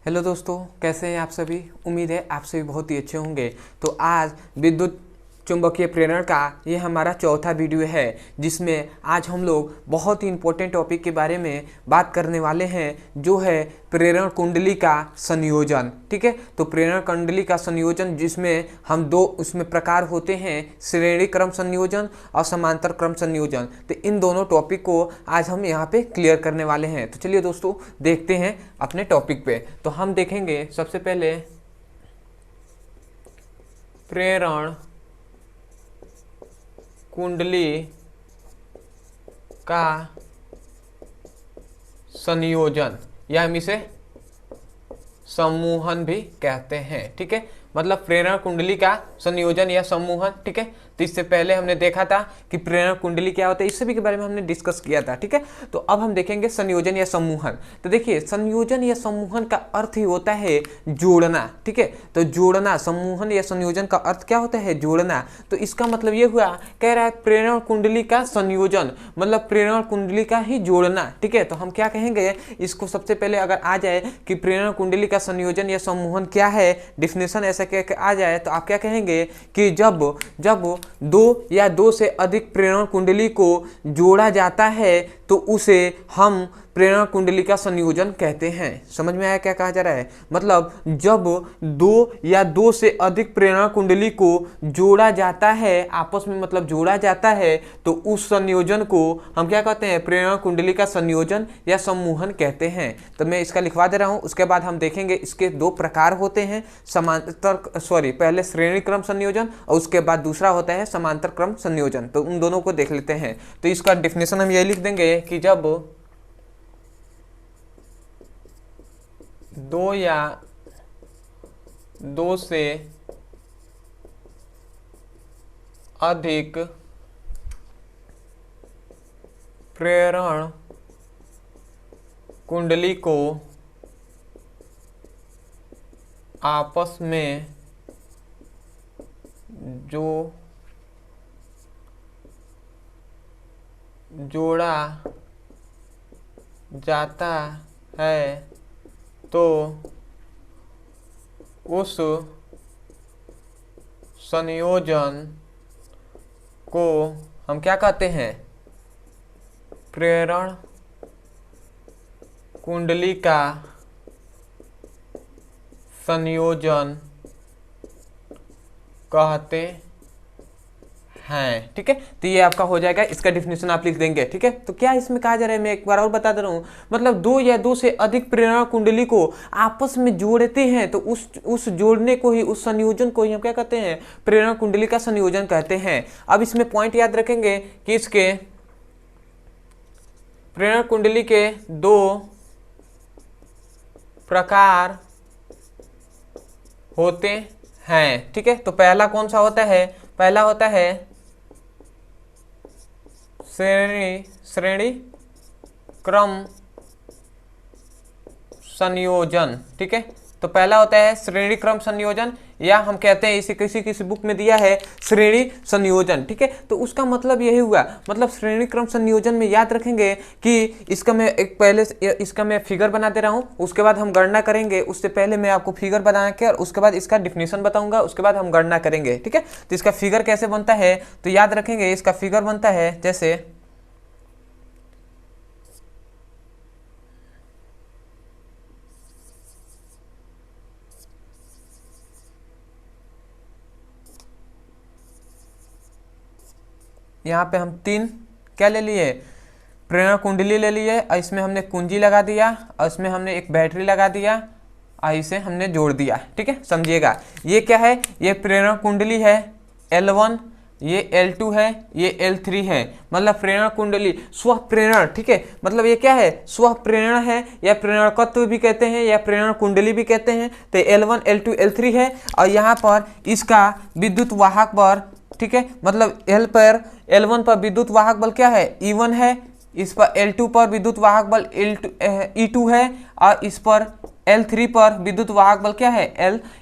Hello दोस्तों, कैसे हैं आप सभी। उम्मीद है आप सभी बहुत ही अच्छे होंगे। तो आज विद्युत चुंबकीय प्रेरण का ये हमारा चौथा वीडियो है, जिसमें आज हम लोग बहुत ही इम्पोर्टेंट टॉपिक के बारे में बात करने वाले हैं, जो है प्रेरण कुंडली का संयोजन। ठीक है, तो प्रेरण कुंडली का संयोजन जिसमें हम दो उसमें प्रकार होते हैं, श्रेणी क्रम संयोजन और समांतर क्रम संयोजन। तो इन दोनों टॉपिक को आज हम यहाँ पे क्लियर करने वाले हैं। तो चलिए दोस्तों, देखते हैं अपने टॉपिक पे। तो हम देखेंगे सबसे पहले प्रेरण कुंडली का संयोजन, या हम इसे सम्मोहन भी कहते हैं। ठीक है, मतलब प्रेरण कुंडली का संयोजन या सम्मोहन। ठीक है, तो इससे पहले हमने देखा था कि प्रेरण कुंडली क्या होता है, इस सभी के बारे में हमने डिस्कस किया था। ठीक है, तो अब हम देखेंगे संयोजन या सम्मोहन। तो देखिए, संयोजन या सम्मोहन का अर्थ ही होता है जोड़ना। ठीक है, तो जोड़ना, सम्मोहन या संयोजन का अर्थ क्या होता है, जोड़ना। तो इसका मतलब ये हुआ, कह रहा है प्रेरण कुंडली का संयोजन मतलब प्रेरण कुंडली का ही जोड़ना। ठीक है, तो हम क्या कहेंगे इसको, सबसे पहले अगर आ जाए कि प्रेरण कुंडली का संयोजन या सम्मोहन क्या है, डिफिनेशन ऐसा आ जाए, तो आप क्या कहेंगे कि जब दो या दो से अधिक प्रेरण कुंडली को जोड़ा जाता है तो उसे हम प्रेरण कुंडली का संयोजन कहते हैं। समझ में आया क्या कहा जा रहा है। मतलब जब दो या दो से अधिक प्रेरण कुंडली को जोड़ा जाता है आपस में, मतलब जोड़ा जाता है, तो उस संयोजन को हम क्या कहते हैं, प्रेरण कुंडली का संयोजन या सम्मोहन कहते हैं। तो मैं इसका लिखवा दे रहा हूं, उसके बाद हम देखेंगे इसके दो प्रकार होते हैं, पहले श्रेणी क्रम संयोजन और उसके बाद दूसरा होता है समांतर क्रम संयोजन। तो उन दोनों को देख लेते हैं। तो इसका डिफिनेशन हम ये लिख देंगे कि जब दो या दो से अधिक प्रेरण कुंडली को आपस में जोड़ा जाता है तो उस संयोजन को हम क्या कहते हैं, प्रेरण कुंडली का संयोजन कहते हैं। ठीक है, तो ये आपका हो जाएगा, इसका डिफिनेशन आप लिख देंगे। ठीक है, तो क्या इसमें कहा जा रहा है, मैं एक बार और बता दे रहा हूं। मतलब दो या दो से अधिक प्रेरण कुंडली को आपस में जोड़ते हैं तो उस जोड़ने को ही, उस संयोजन को ही हम क्या कहते हैं, प्रेरण कुंडली का संयोजन कहते हैं। अब इसमें पॉइंट याद रखेंगे कि इसके प्रेरण कुंडली के दो प्रकार होते हैं। ठीक है, तो पहला कौन सा होता है, पहला होता है श्रेणी क्रम संयोजन। ठीक है, तो पहला होता है श्रेणी क्रम संयोजन, या हम कहते हैं इसे किसी बुक में दिया है श्रेणी संयोजन। ठीक है, तो उसका मतलब यही हुआ, मतलब श्रेणी क्रम संयोजन में याद रखेंगे कि इसका मैं इसका मैं फिगर बना दे रहा हूं, उसके बाद हम गणना करेंगे। उससे पहले मैं आपको फिगर बना के और उसके बाद इसका डिफिनेशन बताऊंगा, उसके बाद हम गणना करेंगे। ठीक है, तो इसका फिगर कैसे बनता है, तो याद रखेंगे इसका फिगर बनता है जैसे यहाँ पे हम तीन क्या ले लिए, प्रेरण कुंडली ले लिए, और इसमें हमने कुंजी लगा दिया और इसमें हमने एक बैटरी लगा दिया और इसे हमने जोड़ दिया। ठीक है, समझिएगा ये क्या है, ये प्रेरण कुंडली है L1, ये L2 है, ये L3 है। मतलब प्रेरण कुंडली स्व प्रेरण। ठीक है, मतलब ये क्या है, स्व प्रेरण है, या प्रेरणकत्व भी कहते हैं या प्रेरण कुंडली भी कहते हैं। तो L1 L2 L3 है, और यहाँ पर इसका विद्युत वाहक बल, ठीक है, मतलब L1 पर विद्युत वाहक बल क्या है, E1 है, इस पर L2 पर विद्युत वाहक बल E2 है, और इस पर L3 पर विद्युत वाहक बल क्या है,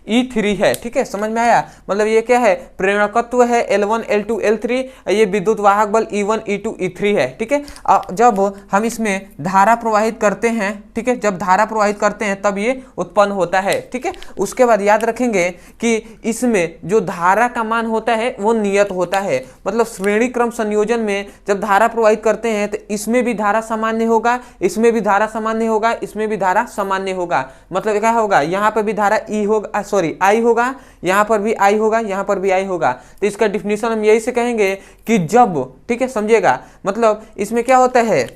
Le3 है। ठीक है, समझ में आया। मतलब ये क्या है, प्रेरकत्व है L1 L2 L3, ये विद्युत वाहक बल E1 E2 E3 है। ठीक है, जब हम इसमें धारा प्रवाहित करते हैं, ठीक है, जब धारा प्रवाहित करते हैं तब ये उत्पन्न होता है। ठीक है, उसके बाद याद रखेंगे कि इसमें जो धारा का मान होता है वो नियत होता है। मतलब श्रेणी क्रम संयोजन में जब धारा प्रवाहित करते हैं तो इसमें भी धारा सामान्य होगा, इसमें भी धारा सामान्य होगा, इसमें भी धारा सामान्य होगा। मतलब क्या होगा, यहाँ पर भी धारा ई होगा, सॉरी आई होगा, यहाँ पर भी आई होगा, यहाँ पर भी आई होगा। तो इसका डिफिनीशन हम यही से कहेंगे कि जब, ठीक है, समझिएगा, मतलब इसमें क्या होता है,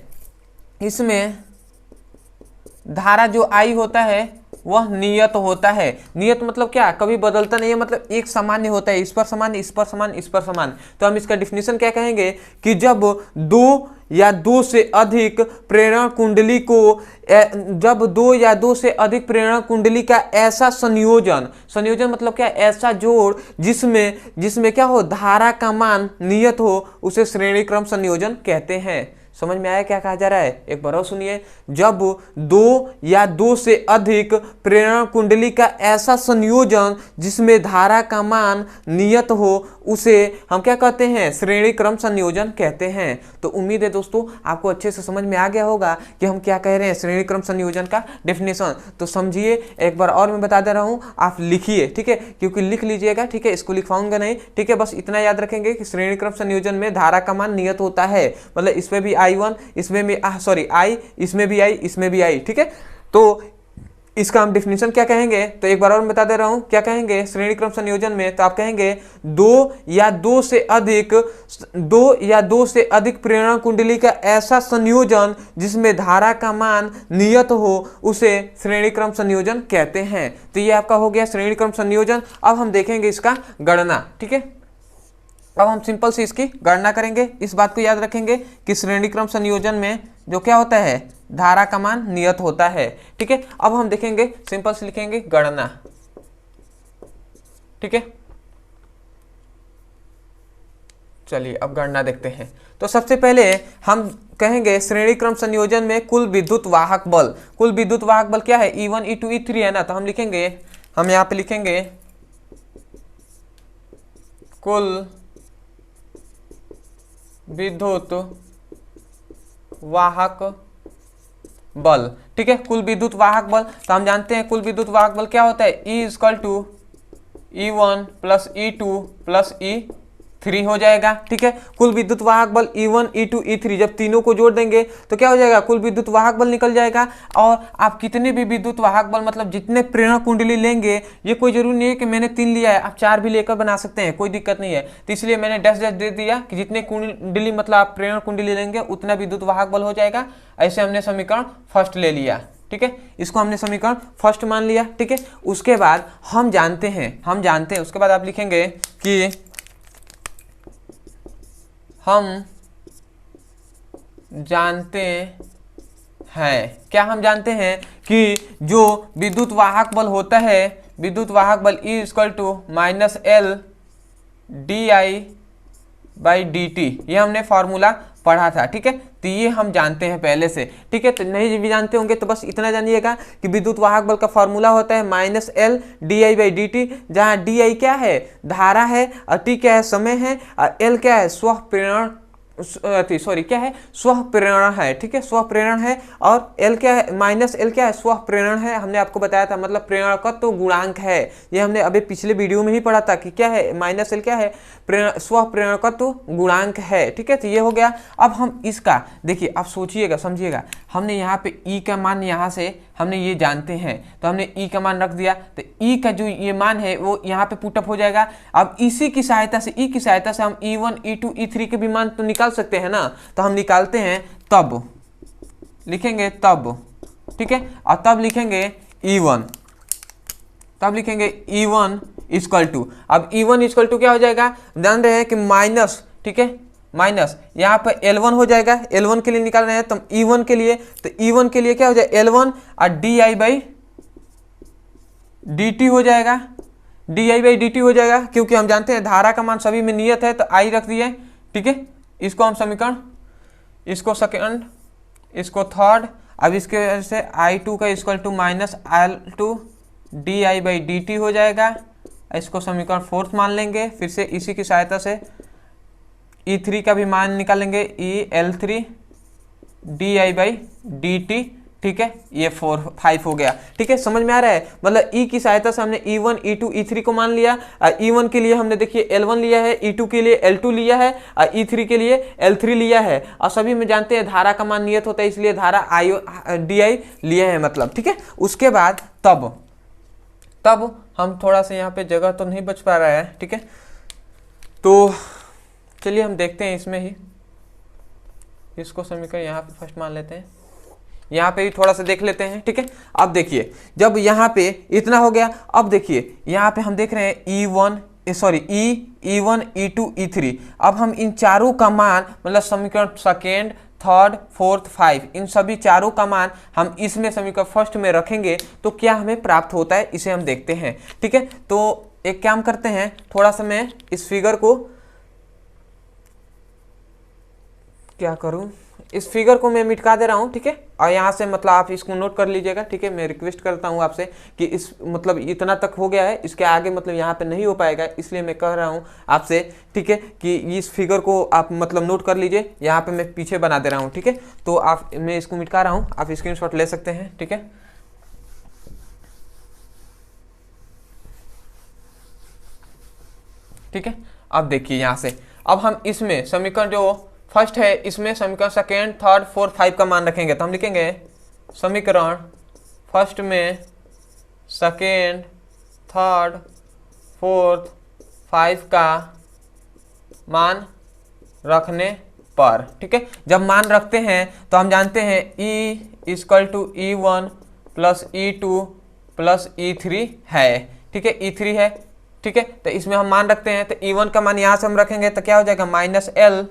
इसमें धारा जो आई होता है वह नियत होता है। नियत मतलब क्या, कभी बदलता नहीं है, मतलब एक सामान्य होता है, इस पर समान, इस पर समान, इस पर समान। तो हम इसका डिफिनीशन क्या कहेंगे कि जब दो या दो से अधिक प्रेरण कुंडली को, जब दो या दो से अधिक प्रेरण कुंडली का ऐसा संयोजन, संयोजन मतलब क्या, ऐसा जोड़ जिसमें क्या हो, धारा का मान नियत हो, उसे श्रेणी क्रम संयोजन कहते हैं। समझ में आया क्या कहा जा रहा है, एक बार और सुनिए। जब दो या दो से अधिक प्रेरण कुंडली का ऐसा संयोजन जिसमें धारा का मान नियत हो, उसे हम क्या कहते हैं, श्रेणी क्रम संयोजन कहते हैं। तो उम्मीद है दोस्तों आपको अच्छे से समझ में आ गया होगा कि हम क्या कह रहे हैं, श्रेणी क्रम संयोजन का डेफिनेशन। तो समझिए, एक बार और मैं बता दे रहा हूं, आप लिखिए, ठीक है, क्योंकि लिख लीजिएगा, ठीक है, इसको लिखवाऊंगा नहीं। ठीक है, बस इतना याद रखेंगे कि श्रेणी क्रम संयोजन में धारा का मान नियत होता है। मतलब इसमें भी I1, इसमें भी सॉरी I, इसमें भी I, इसमें भी I। ठीक है, तो इसका हम डिफिनीशन क्या कहेंगे, तो एक बार और बता दे रहा हूं क्या कहेंगे श्रेणी क्रम संयोजन में। तो आप कहेंगे दो या दो से अधिक प्रेरण कुंडली का ऐसा संयोजन जिसमें धारा का मान नियत हो, उसे श्रेणी क्रम संयोजन कहते हैं। तो ये आपका हो गया श्रेणी क्रम संयोजन। अब हम देखेंगे इसका गणना। ठीक है, अब हम सिंपल से इसकी गणना करेंगे। इस बात को याद रखेंगे कि श्रेणी क्रम संयोजन में जो क्या होता है, धारा का मान नियत होता है। ठीक है, अब हम देखेंगे, सिंपल से लिखेंगे गणना। ठीक है, चलिए अब गणना देखते हैं। तो सबसे पहले हम कहेंगे श्रेणी क्रम संयोजन में कुल विद्युत वाहक बल। कुल विद्युत वाहक बल क्या है, E1 E2 E3 है ना। तो हम लिखेंगे, हम यहाँ पे लिखेंगे कुल विद्युत वाहक बल। ठीक है, कुल विद्युत वाहक बल। तो हम जानते हैं कुल विद्युत वाहक बल क्या होता है, E = E1 + E2 + E3 हो जाएगा। ठीक है, कुल विद्युत वाहक बल E1 E2 E3 जब तीनों को जोड़ देंगे तो क्या हो जाएगा, कुल विद्युत वाहक बल निकल जाएगा। और आप कितने भी विद्युत वाहक बल, मतलब जितने प्रेरण कुंडली लेंगे, ये कोई जरूरी नहीं है कि मैंने 3 लिया है, आप 4 भी लेकर बना सकते हैं, कोई दिक्कत नहीं है। तो इसलिए मैंने डैश डैश दे दिया कि जितने कुंडली, मतलब आप प्रेरण कुंडली लेंगे उतना विद्युत वाहक बल हो जाएगा। ऐसे हमने समीकरण फर्स्ट ले लिया। ठीक है, इसको हमने समीकरण फर्स्ट मान लिया। ठीक है, उसके बाद हम जानते हैं, उसके बाद आप लिखेंगे कि हम जानते हैं, क्या हम जानते हैं कि जो विद्युत वाहक बल होता है, विद्युत वाहक बल E = -L di/dt, ये हमने फॉर्मूला पढ़ा था। ठीक है, तो ये हम जानते हैं पहले से। ठीक है, तो नहीं भी जानते होंगे तो बस इतना जानिएगा कि विद्युत वाहक बल का फॉर्मूला होता है -L di/dt, जहाँ di क्या है, धारा है, और t क्या है, समय है, और L क्या है, स्व प्रेरण, सॉरी क्या है, स्व प्रेरण है। ठीक है, स्व प्रेरण है, और L क्या है, -L क्या है, स्व प्रेरण है। हमने आपको बताया था, मतलब प्रेरणकत्व तो गुणांक है। ये हमने अभी पिछले वीडियो में ही पढ़ा था कि क्या है, -L क्या है, स्व प्रेरणकत्व तो गुणांक है। ठीक है, तो ये हो गया। अब हम इसका देखिए, आप सोचिएगा, समझिएगा, हमने यहाँ पे E का मान, यहाँ से हमने ये जानते हैं, तो हमने E का मान रख दिया। तो E का जो ये मान है वो यहाँ पे पुटअप हो जाएगा। अब इसी की सहायता से, E की सहायता से हम E1 E2 E3 के भी मान तो निकाल सकते हैं ना। तो हम निकालते हैं, तब लिखेंगे तब। ठीक है, और तब लिखेंगे E1, तब लिखेंगे E1 = अब E1 = क्या हो जाएगा, जान रहे हैं कि माइनस, ठीक है, माइनस यहाँ पर L1 हो जाएगा। L1 के लिए निकाल रहे हैं तो E1 के लिए, तो E1 के लिए क्या हो जाएगा, L1 और di/dt हो जाएगा, di/dt हो जाएगा, क्योंकि हम जानते हैं धारा का मान सभी में नियत है, तो I रख दिए। ठीक है, इसको हम समीकरण, इसको सेकंड, इसको थर्ड, अब इसके वजह से I2 का equal to minus L2 di/dt हो जाएगा। इसको समीकरण 4 मान लेंगे। फिर से इसी की सहायता से E3 का भी मान निकालेंगे, EL3 di/dt। ठीक है, ये 5 हो गया। ठीक है, समझ में आ रहा है? मतलब E की सहायता से हमने E1, E2, E3 को मान लिया। E1 के लिए हमने देखिए L1 लिया है, E2 के लिए L2 लिया है, और E3 के लिए L3 लिया है। और सभी में जानते हैं धारा का मान नियत होता है, इसलिए धारा DI लिया है मतलब। ठीक है, उसके बाद तब हम थोड़ा सा यहाँ पे जगह तो नहीं बच पा रहा है। ठीक है, तो चलिए हम देखते हैं इसमें ही, इसको समीकरण यहाँ पे फर्स्ट मान लेते हैं, यहाँ पे भी थोड़ा सा देख लेते हैं। ठीक है, अब देखिए जब यहाँ पे इतना हो गया, अब देखिए यहाँ पे हम देख रहे हैं E1 E1 E2 E3। अब हम इन चारों का मान मतलब समीकरण सेकेंड, थर्ड, फोर्थ, 5 इन सभी चारों का मान हम इसमें समीकरण फर्स्ट में रखेंगे तो क्या हमें प्राप्त होता है, इसे हम देखते हैं। ठीक है, तो एक काम करते हैं, थोड़ा सा मैं इस फिगर को क्या करूं, इस फिगर को मैं मिटा दे रहा हूं। ठीक है, और यहाँ से मतलब आप इसको नोट कर लीजिएगा। ठीक है, मैं रिक्वेस्ट करता हूं आपसे कि इस मतलब इतना तक हो गया है, इसके आगे मतलब यहाँ पे नहीं हो पाएगा, इसलिए मैं कह रहा हूं आपसे। ठीक है, कि इस फिगर को आप मतलब नोट कर लीजिए, यहाँ पे मैं पीछे बना दे रहा हूँ। ठीक है, तो आप, मैं इसको मिटा रहा हूँ, आप स्क्रीनशॉट ले सकते हैं। ठीक है, ठीक है, अब देखिए यहाँ से अब हम इसमें समीकरण जो फर्स्ट है इसमें समीकरण सेकेंड, थर्ड, फोर्थ, 5 का मान रखेंगे। तो हम लिखेंगे समीकरण फर्स्ट में सेकेंड, थर्ड, फोर्थ, 5 का मान रखने पर। ठीक है, जब मान रखते हैं तो हम जानते हैं E = E1 + E2 + E3 है। ठीक है, E3 है। ठीक है, तो इसमें हम मान रखते हैं, तो E1 का मान यहाँ से हम रखेंगे तो क्या हो जाएगा, -L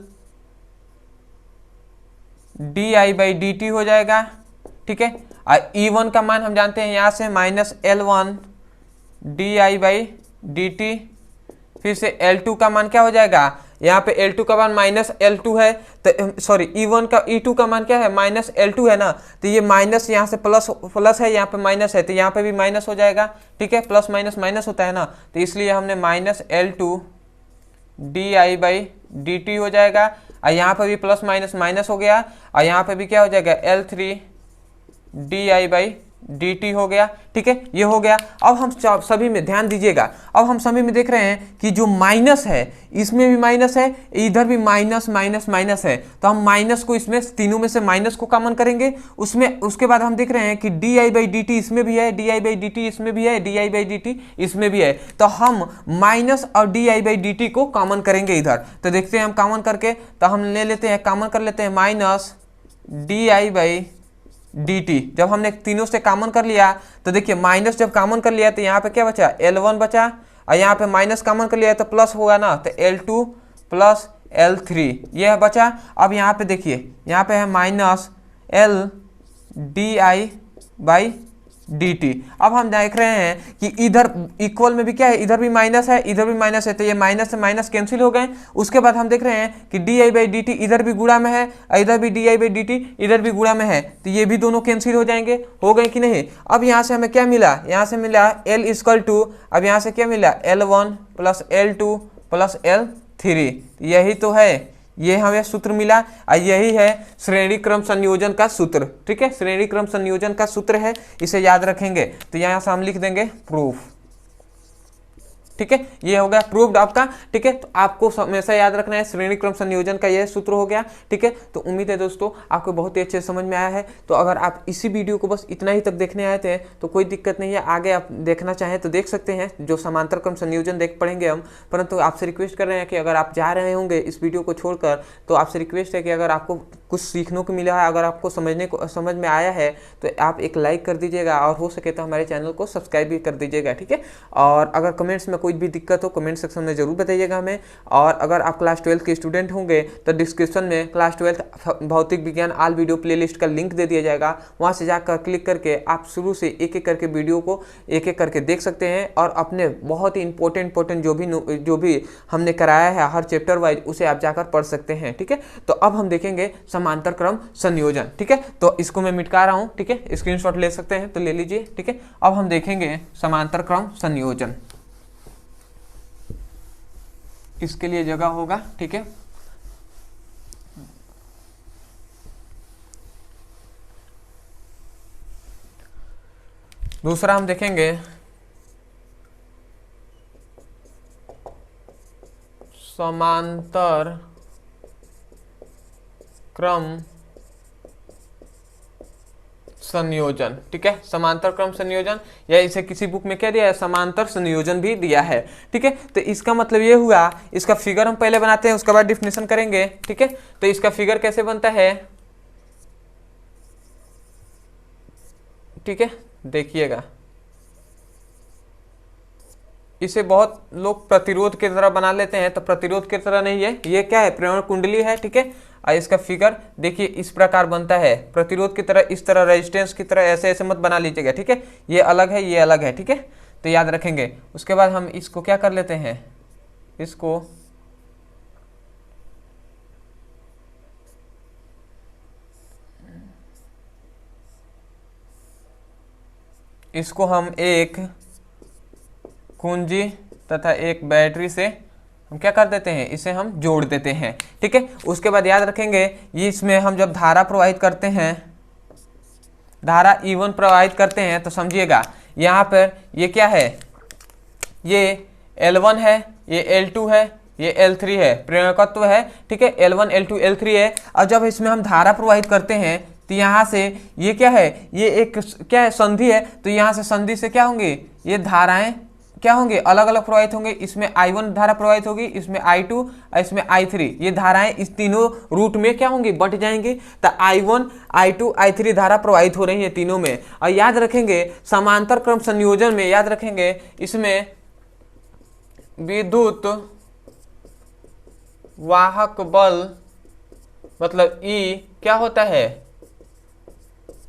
di/dt हो जाएगा। ठीक है, और E1 का मान हम जानते हैं यहाँ से -L1 di/dt। फिर से L2 का मान क्या हो जाएगा, यहाँ पे L2 का मान -L2 है, तो सॉरी E2 का मान क्या है, -L2 है ना, तो ये माइनस यहाँ से प्लस है, यहाँ पे माइनस है, तो यहाँ पे भी माइनस हो जाएगा। ठीक है, प्लस माइनस माइनस होता है ना, तो इसलिए हमने -L2 di/dt हो जाएगा। और यहाँ पे भी प्लस माइनस माइनस हो गया, और यहाँ पे भी क्या हो जाएगा, L3 di/dt हो गया। ठीक है, ये हो गया। अब हम सभी में ध्यान दीजिएगा, अब हम सभी में देख रहे हैं कि जो माइनस है इसमें भी माइनस है, इधर भी माइनस माइनस माइनस है, तो हम माइनस को इसमें तीनों में से माइनस को कॉमन करेंगे उसमें। उसके बाद हम देख रहे हैं कि di/dt इसमें भी है, di/dt इसमें भी है, di/dt इसमें भी है, तो हम माइनस और di/dt को कॉमन करेंगे इधर। तो देखते हैं हम कॉमन करके, तो हम ले लेते हैं, कॉमन कर लेते हैं माइनस di/dt। जब हमने तीनों से कॉमन कर लिया तो देखिए माइनस जब कॉमन कर लिया तो यहाँ पे क्या बचा, L1 बचा, और यहाँ पे माइनस कॉमन कर लिया तो प्लस होगा ना, तो L2 + L3 ये बचा। अब यहाँ पे देखिए, यहाँ पे है -L di/dt। अब हम देख रहे हैं कि इधर इक्वल में भी क्या है, इधर भी माइनस है, इधर भी माइनस है, तो ये माइनस से माइनस कैंसिल हो गए। उसके बाद हम देख रहे हैं कि di/dt इधर भी गुणा में है, इधर भी di/dt इधर भी गुणा में है, तो ये भी दोनों कैंसिल हो जाएंगे। हो गए कि नहीं? अब यहाँ से हमें क्या मिला, यहाँ से मिला L = अब यहाँ से क्या मिला, L1 + L2 + L3। यही तो है, ये हमें सूत्र मिला, और यही है श्रेणी क्रम संयोजन का सूत्र। ठीक है, श्रेणी क्रम संयोजन का सूत्र है, इसे याद रखेंगे। तो यहाँ से हम लिख देंगे प्रूफ। ठीक है, ये हो गया प्रूव्ड आपका। ठीक है, तो आपको हमेशा याद रखना है श्रेणी क्रम संयोजन का यह सूत्र हो गया। ठीक है, तो उम्मीद है दोस्तों आपको बहुत ही अच्छे समझ में आया है। तो अगर आप इसी वीडियो को बस इतना ही तक देखने आए थे तो कोई दिक्कत नहीं है, आगे आप देखना चाहें तो देख सकते हैं, जो समांतर क्रम संयोजन देख पढ़ेंगे हम। परंतु आपसे रिक्वेस्ट कर रहे हैं कि अगर आप जा रहे होंगे इस वीडियो को छोड़कर, तो आपसे रिक्वेस्ट है कि अगर आपको कुछ सीखने को मिला है, अगर आपको समझ में आया है, तो आप एक लाइक कर दीजिएगा, और हो सके तो हमारे चैनल को सब्सक्राइब भी कर दीजिएगा। ठीक है, और अगर कमेंट्स में कोई भी दिक्कत हो कमेंट सेक्शन में जरूर बताइएगा हमें। और अगर आप क्लास 12 के स्टूडेंट होंगे तो डिस्क्रिप्शन में क्लास 12 भौतिक विज्ञान ऑल वीडियो प्लेलिस्ट का लिंक दे दिया जाएगा, वहाँ से जाकर क्लिक करके आप शुरू से एक एक करके वीडियो को एक एक करके देख सकते हैं और अपने बहुत ही इंपॉर्टेंट जो भी हमने कराया है हर चैप्टर वाइज उसे आप जाकर पढ़ सकते हैं। ठीक है, तो अब हम देखेंगे समांतर क्रम संयोजन। ठीक है, तो इसको मैं मिटका रहा हूँ। ठीक है, स्क्रीनशॉट ले सकते हैं तो ले लीजिए। ठीक है, अब हम देखेंगे समांतर क्रम संयोजन। इसके लिए जगह होगा। ठीक है, दूसरा हम देखेंगे समांतर क्रम संयोजन। ठीक है, समांतर क्रम संयोजन या इसे किसी बुक में क्या दिया है, समांतर संयोजन भी दिया है। ठीक है, तो इसका मतलब ये हुआ, इसका फिगर हम पहले बनाते हैं उसके बाद डिफिनेशन करेंगे। ठीक है, तो इसका फिगर कैसे बनता है, ठीक है देखिएगा, इसे बहुत लोग प्रतिरोध की तरह बना लेते हैं, तो प्रतिरोध की तरह नहीं है, ये क्या है, प्रेरण कुंडली है। ठीक है, और इसका फिगर देखिए इस प्रकार बनता है, प्रतिरोध की तरह, इस तरह रेजिस्टेंस की तरह ऐसे ऐसे मत बना लीजिएगा। ठीक है, ये अलग है, ये अलग है। ठीक है, तो याद रखेंगे। उसके बाद हम इसको क्या कर लेते हैं, इसको हम एक कुंजी तथा एक बैटरी से हम क्या कर देते हैं, इसे हम जोड़ देते हैं। ठीक है, उसके बाद याद रखेंगे ये इसमें हम जब धारा प्रवाहित करते हैं, धारा E1 प्रवाहित करते हैं, तो समझिएगा यहाँ पर ये क्या है, ये L1 है, ये L2 है, ये L3 है, प्रेरकत्व है। ठीक है, L1 L2 L3 है। और जब इसमें हम धारा प्रवाहित करते हैं तो यहाँ से ये क्या है, ये एक क्या है, संधि है, तो यहाँ से संधि से क्या होंगे, ये धाराएं क्या होंगे, अलग अलग प्रवाहित होंगे। इसमें I1 धारा प्रवाहित होगी, इसमें I2 और इसमें I3, ये धाराएं इस तीनों रूट में क्या होंगी, बट जाएंगी। तो I1 I2 I3 धारा प्रवाहित हो रही है तीनों में। और याद रखेंगे समांतर क्रम संयोजन में, याद रखेंगे इसमें विद्युत वाहक बल मतलब E क्या होता है,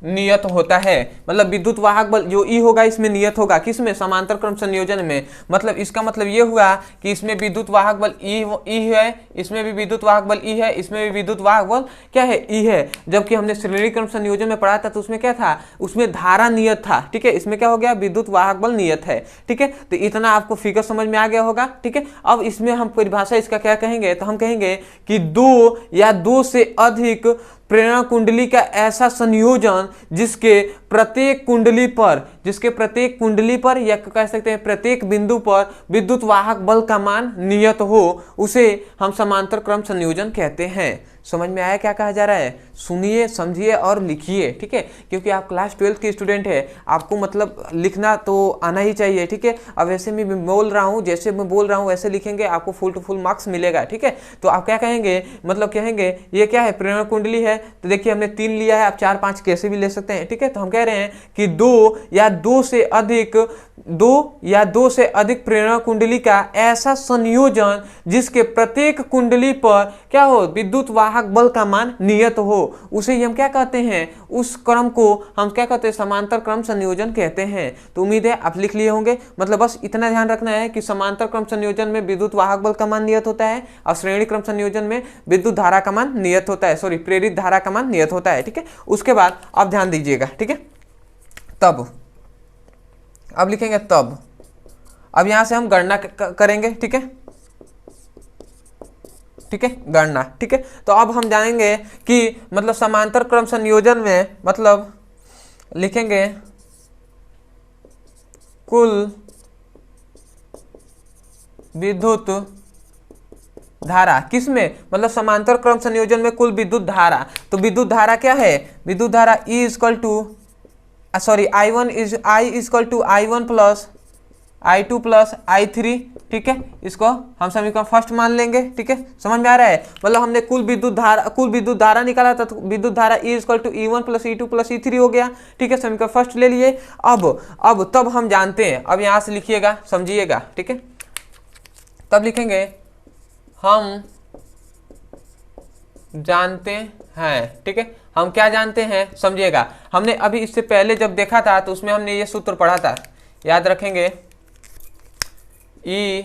नियत होता है। मतलब विद्युत वाहक बल जो E होगा इसमें नियत होगा, किसमें, समांतर क्रम संयोजन में। मतलब इसका मतलब ये हुआ कि इसमें विद्युत वाहक बल E है, इसमें भी विद्युत वाहक बल E है, इसमें भी विद्युत वाहक बल क्या है, E है। जबकि हमने श्रेणी क्रम संयोजन में पढ़ा था तो उसमें क्या था, उसमें धारा नियत था। ठीक है, इसमें क्या हो गया, विद्युत वाहक बल नियत है। ठीक है, तो इतना आपको फिगर समझ में आ गया होगा। ठीक है, अब इसमें हम परिभाषा इसका क्या कहेंगे, तो हम कहेंगे कि दो या दो से अधिक प्रेरण कुंडली का ऐसा संयोजन जिसके प्रत्येक कुंडली पर या कह सकते हैं प्रत्येक बिंदु पर विद्युत वाहक बल का मान नियत हो, उसे हम समांतर क्रम संयोजन कहते हैं। समझ में आया क्या कहा जा रहा है, सुनिए समझिए और लिखिए। ठीक है, क्योंकि आप क्लास 12 के स्टूडेंट है, आपको मतलब लिखना तो आना ही चाहिए। ठीक है, अब वैसे मैं बोल रहा हूँ, जैसे मैं बोल रहा हूँ वैसे लिखेंगे, आपको फुल टू फुल मार्क्स मिलेगा। ठीक है, तो आप क्या कहेंगे, मतलब कहेंगे ये क्या है, प्रेरण कुंडली है, तो देखिए हमने 3 लिया है, आप 4 5 कैसे भी ले सकते हैं। ठीक है, तो हम कह रहे हैं कि दो या दो से अधिक प्रेरण कुंडली का ऐसा संयोजन जिसके प्रत्येक कुंडली पर क्या हो, विद्युत वाहक बल का मान नियत हो, उसे ही हम क्या कहते हैं, उस क्रम को हम क्या कहते हैं, समांतर क्रम संयोजन कहते हैं। तो उम्मीद है आप लिख लिए होंगे। मतलब बस इतना ध्यान रखना है कि समांतर क्रम संयोजन में विद्युत वाहक बल का मान नियत होता है और श्रेणी क्रम संयोजन में विद्युत धारा का मान नियत होता है, सॉरी प्रेरित धारा का मान नियत होता है। ठीक है, उसके बाद आप ध्यान दीजिएगा। ठीक है, तब अब लिखेंगे तब, अब यहां से हम गणना करेंगे। ठीक है, ठीक है, गणना। ठीक है, तो अब हम जानेंगे कि मतलब समांतर क्रम संयोजन में मतलब लिखेंगे कुल विद्युत धारा, किसमें, मतलब समांतर क्रम संयोजन में कुल विद्युत धारा। तो विद्युत धारा क्या है, विद्युत धारा I equal to I1 plus I2 plus I3। ठीक है, इसको हम समीकरण फर्स्ट मान लेंगे। ठीक है, समझ में आ रहा है, मतलब हमने कुल विद्युत धारा निकाला था, तो विद्युत धारा E equal to E1 plus E2 plus E3 हो गया। ठीक है, समीकरण फर्स्ट ले लिए। अब तब हम जानते हैं, अब यहाँ से लिखिएगा, समझिएगा। ठीक है, तब लिखेंगे हम जानते हैं, ठीक है। हम क्या जानते हैं समझिएगा, हमने अभी इससे पहले जब देखा था तो उसमें हमने ये सूत्र पढ़ा था, याद रखेंगे, E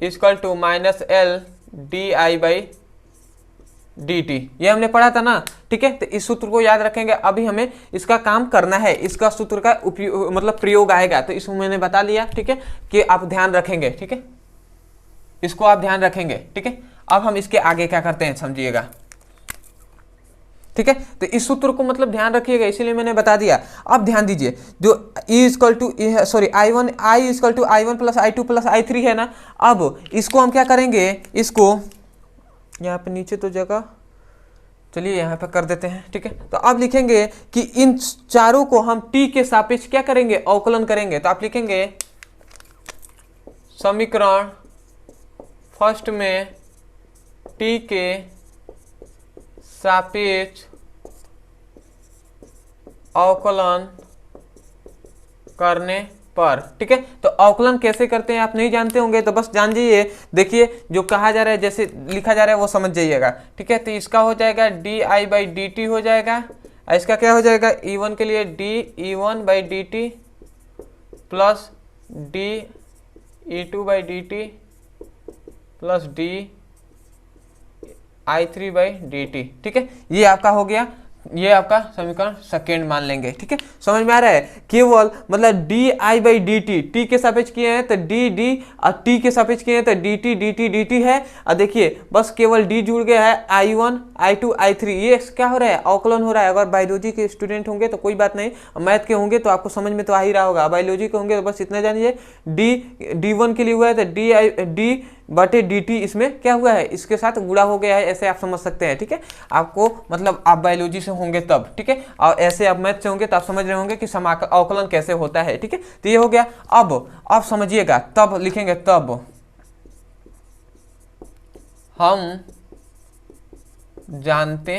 equal to minus L D I by D T, ये हमने पढ़ा था ना, ठीक है। तो इस सूत्र को याद रखेंगे, अभी हमें इसका काम करना है, इसका सूत्र का उपयोग मतलब प्रयोग आएगा, तो इसको मैंने बता लिया, ठीक है, कि आप ध्यान रखेंगे, ठीक है, इसको आप ध्यान रखेंगे, ठीक है। अब हम इसके आगे क्या करते हैं समझिएगा, ठीक है। तो इस सूत्र को मतलब ध्यान रखिएगा, इसीलिए मैंने बता दिया। अब ध्यान दीजिए, जो E equal to I equal to I1 plus I2 plus I3 है ना, अब इसको हम क्या करेंगे, इसको यहाँ पे नीचे तो जगह, चलिए यहाँ पे कर देते हैं, ठीक है। तो अब लिखेंगे कि इन चारों को हम t के सापेक्ष क्या करेंगे, अवकलन करेंगे। तो आप लिखेंगे समीकरण फर्स्ट में t के सापेक्ष अवकलन करने पर, ठीक है। तो अवकलन कैसे करते हैं आप नहीं जानते होंगे, तो बस जान जाइए, देखिए जो कहा जा रहा है, जैसे लिखा जा रहा है वो समझ जाइएगा, ठीक है। तो इसका हो जाएगा D I by D T हो जाएगा, और इसका क्या हो जाएगा, E1 के लिए D E1 by D T plus D E2 by D T plus D I3 by D T, ठीक है। ये आपका हो गया, ये आपका समीकरण सेकेंड मान लेंगे, ठीक है। समझ में आ रहा है, केवल मतलब D I by D T, T के सापेक्ष किए हैं तो डी डी, और टी के सापेक्ष किए हैं तो D T D T D T है, और देखिए बस केवल डी जुड़ गया है, I1 I2 I3, ये क्या हो रहा है, अवकलन हो रहा है। अगर बायोलॉजी के स्टूडेंट होंगे तो कोई बात नहीं, मैथ के होंगे तो आपको समझ में तो आ ही रहा होगा, बायोलॉजी के होंगे तो बस इतना जानिए, D1 के लिए हुआ है तो डी बटे डी टी इसमें क्या हुआ है, इसके साथ गुणा हो गया है, ऐसे आप समझ सकते हैं, ठीक है। आपको मतलब आप बायोलॉजी से होंगे तब, ठीक है, और ऐसे आप मैथ से होंगे तो आप समझ रहे होंगे कि अवकलन कैसे होता है, ठीक है। तो ये हो गया। अब समझिएगा, तब लिखेंगे, तब हम जानते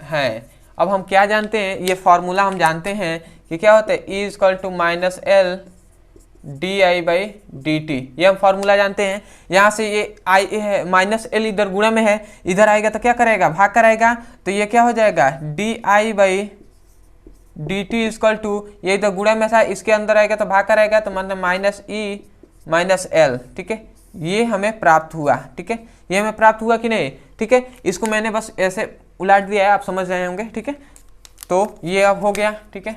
हैं। अब हम क्या जानते हैं, ये फॉर्मूला हम जानते हैं कि क्या होता है, E equal to minus L D I by D T, ये हम फॉर्मूला जानते हैं। यहाँ से ये आई है, माइनस एल इधर गुणा में है, इधर आएगा तो क्या करेगा, भाग कराएगा, तो ये क्या हो जाएगा, D I by D T equal to, ये इधर गुणा में था, इसके अंदर आएगा तो भाग कराएगा, तो मतलब माइनस ई माइनस एल, ठीक है। ये हमें प्राप्त हुआ, ठीक है, ये हमें प्राप्त हुआ कि नहीं, ठीक है। इसको मैंने बस ऐसे उलट दिया है, आप समझ रहे होंगे, ठीक है। तो ये अब हो गया, ठीक है,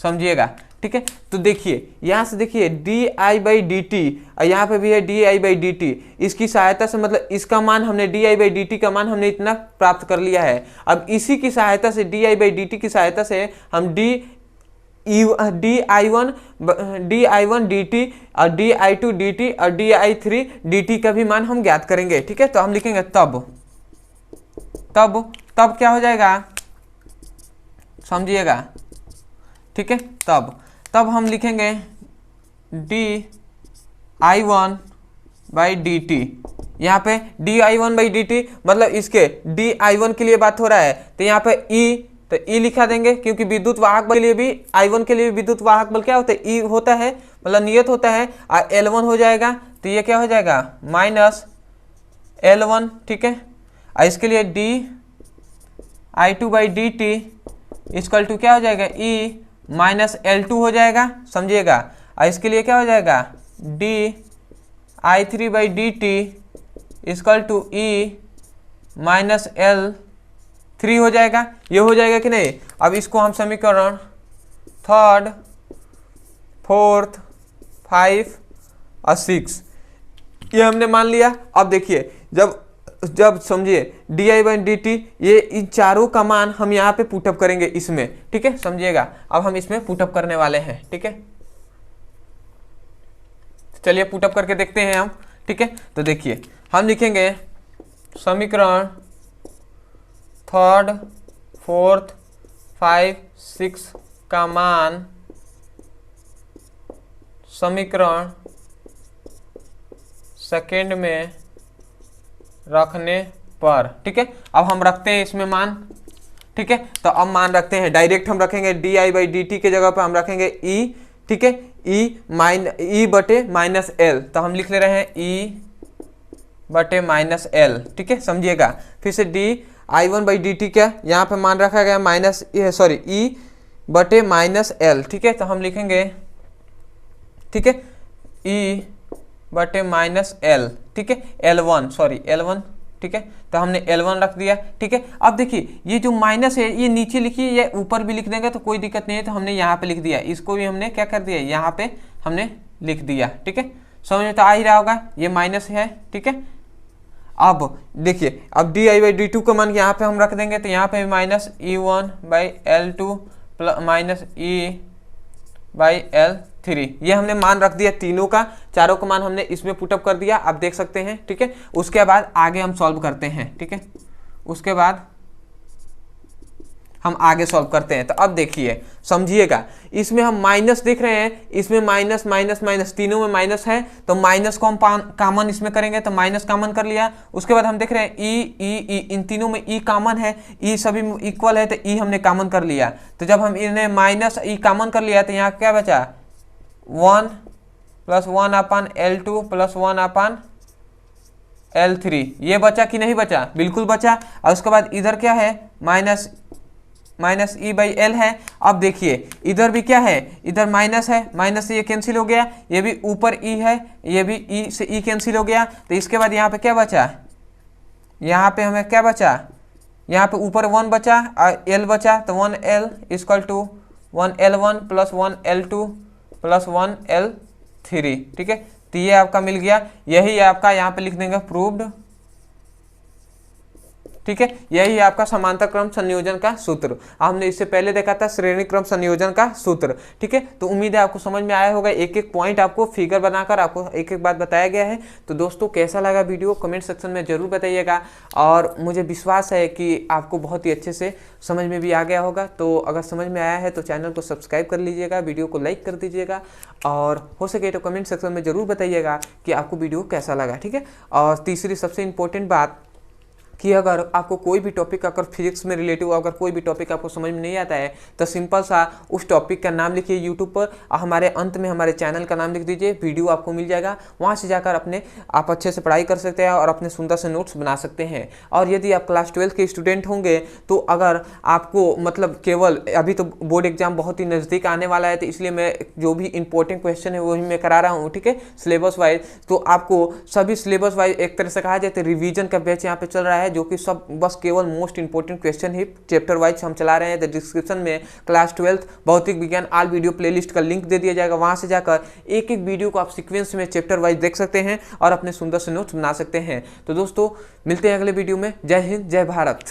समझिएगा, ठीक है। तो देखिए यहाँ से देखिए D I by D T, और यहाँ पे भी है D I by D T, इसकी सहायता से मतलब इसका मान हमने D I by D T का मान हमने इतना प्राप्त कर लिया है। अब इसी की सहायता से D I by D T की सहायता से हम D I one D T और D I two D T और D I three D T का भी मान हम ज्ञात करेंगे, ठीक है। तो हम लिखेंगे तब क्या हो जाएगा समझिएगा, ठीक है। तब हम लिखेंगे D I one by D T, यहाँ पे D I one by D T मतलब इसके डी आई वन के लिए बात हो रहा है, तो यहाँ पे ई, तो ई लिखा देंगे, क्योंकि विद्युत वाहक बल के लिए भी I1 के लिए भी विद्युत वाहक बल क्या होता है, ई होता है, मतलब नियत होता है, और L1 हो जाएगा, तो ये क्या हो जाएगा माइनस L1, ठीक है। और इसके लिए D I2 by D T equal to क्या हो जाएगा, ई माइनस L2 हो जाएगा, समझिएगा। और इसके लिए क्या हो जाएगा, D I3 by D T equal to E minus L3 हो जाएगा। ये हो जाएगा कि नहीं। अब इसको हम समीकरण थर्ड, फोर्थ, 5 और 6 ये हमने मान लिया। अब देखिए जब समझिए D I by D T, ये इन चारों का मान हम यहाँ पे पुटअप करेंगे इसमें, ठीक है, समझिएगा। अब हम इसमें पुटअप करने वाले हैं, ठीक है। चलिए पुटअप करके देखते हैं हम, ठीक है। तो देखिए हम लिखेंगे समीकरण थर्ड, फोर्थ, 5, 6 का मान समीकरण सेकेंड में रखने पर, ठीक है। अब हम रखते हैं इसमें मान, ठीक है। तो अब मान रखते हैं, डायरेक्ट हम रखेंगे D I by D T के जगह पर हम रखेंगे ई, ठीक है, ई बटे माइनस एल। तो हम लिख ले रहे हैं ई बटे माइनस एल, ठीक है, समझिएगा। फिर से D I one by D T क्या यहाँ पे मान रखा गया माइनस सॉरी ई बटे माइनस एल, ठीक है। तो हम लिखेंगे, ठीक है, ई बटे माइनस एल, ठीक है, L1 सॉरी L1, ठीक है। तो हमने L1 रख दिया, ठीक है। अब देखिए ये जो माइनस है ये नीचे लिखिए या ऊपर भी लिख देंगे तो कोई दिक्कत नहीं है। तो हमने यहाँ पे लिख दिया, इसको भी हमने क्या कर दिया, यहाँ पे हमने लिख दिया, ठीक है। समझ में तो आ ही रहा होगा, ये माइनस है, ठीक है। अब देखिए, अब D I by D T का मान यहाँ पे हम रख देंगे, तो यहाँ पे minus E1 by L2 plus minus E by L3, ये हमने मान रख दिया तीनों का, चारों का मान हमने इसमें पुटअप कर दिया, आप देख सकते हैं, ठीक है। उसके बाद आगे हम सॉल्व करते हैं, ठीक है, उसके बाद हम आगे सॉल्व करते हैं। तो अब देखिए समझिएगा, इसमें हम माइनस देख रहे हैं, इसमें माइनस माइनस माइनस तीनों में माइनस है, तो माइनस को हम कॉमन इसमें करेंगे, तो माइनस कॉमन कर लिया। उसके बाद हम देख रहे हैं ई, इन तीनों में ई कॉमन है, ई सभी इक्वल है, तो ई हमने कॉमन कर लिया। तो जब हम इन्हें माइनस ई कॉमन कर लिया तो यहाँ क्या बचा, 1 प्लस 1 अपन L2 प्लस 1 अपन L3, ये बचा कि नहीं बचा, बिल्कुल बचा। और उसके बाद इधर क्या है, माइनस ई बाई एल है। अब देखिए इधर भी क्या है, इधर माइनस है, माइनस से ये कैंसिल हो गया, ये भी ऊपर ई है, ये भी ई से ई कैंसिल हो गया। तो इसके बाद यहाँ पे क्या बचा, यहाँ पे हमें क्या बचा, यहाँ पे ऊपर 1 बचा और एल बचा, तो 1L equal to 1L1 plus 1L2 plus 1L3, ठीक है। तो ये आपका मिल गया, यही आपका यहाँ पे लिख देंगे प्रूव्ड, ठीक है। यही आपका समांतर क्रम संयोजन का सूत्र, हमने इससे पहले देखा था श्रेणी क्रम संयोजन का सूत्र, ठीक है। तो उम्मीद है आपको समझ में आया होगा, एक एक पॉइंट आपको फिगर बनाकर आपको एक एक बात बताया गया है। तो दोस्तों कैसा लगा वीडियो कमेंट सेक्शन में जरूर बताइएगा, और मुझे विश्वास है कि आपको बहुत ही अच्छे से समझ में भी आ गया होगा। तो अगर समझ में आया है तो चैनल को सब्सक्राइब कर लीजिएगा, वीडियो को लाइक कर दीजिएगा, और हो सके तो कमेंट सेक्शन में जरूर बताइएगा कि आपको वीडियो कैसा लगा, ठीक है। और तीसरी सबसे इम्पोर्टेंट बात कि अगर आपको कोई भी टॉपिक अगर फिजिक्स में रिलेटिव अगर कोई भी टॉपिक आपको समझ में नहीं आता है तो सिंपल सा उस टॉपिक का नाम लिखिए यूट्यूब पर, हमारे अंत में हमारे चैनल का नाम लिख दीजिए, वीडियो आपको मिल जाएगा, वहाँ से जाकर आप अच्छे से पढ़ाई कर सकते हैं और अपने सुंदर से नोट्स बना सकते हैं। और यदि आप क्लास 12 के स्टूडेंट होंगे तो अगर आपको मतलब केवल अभी तो बोर्ड एग्जाम बहुत ही नज़दीक आने वाला है, तो इसलिए मैं जो भी इंपॉर्टेंट क्वेश्चन है वही मैं करा रहा हूँ, ठीक है, सिलेबस वाइज। तो आपको सभी सिलेबस वाइज एक तरह से कहा जाए तो रिवीजन का बैच यहाँ पे चल रहा है, जो कि सब बस केवल मोस्ट इंपोर्टेंट क्वेश्चन ही चैप्टर वाइज हम चला रहे हैं। तो डिस्क्रिप्शन में क्लास 12 भौतिक विज्ञान ऑल वीडियो प्लेलिस्ट का लिंक दे दिया जाएगा, वहां से जाकर एक एक वीडियो को आप सीक्वेंस में चैप्टर वाइज देख सकते हैं और अपने सुंदर से नोट्स बना सकते हैं। तो दोस्तों मिलते हैं अगले वीडियो में। जय हिंद, जय भारत।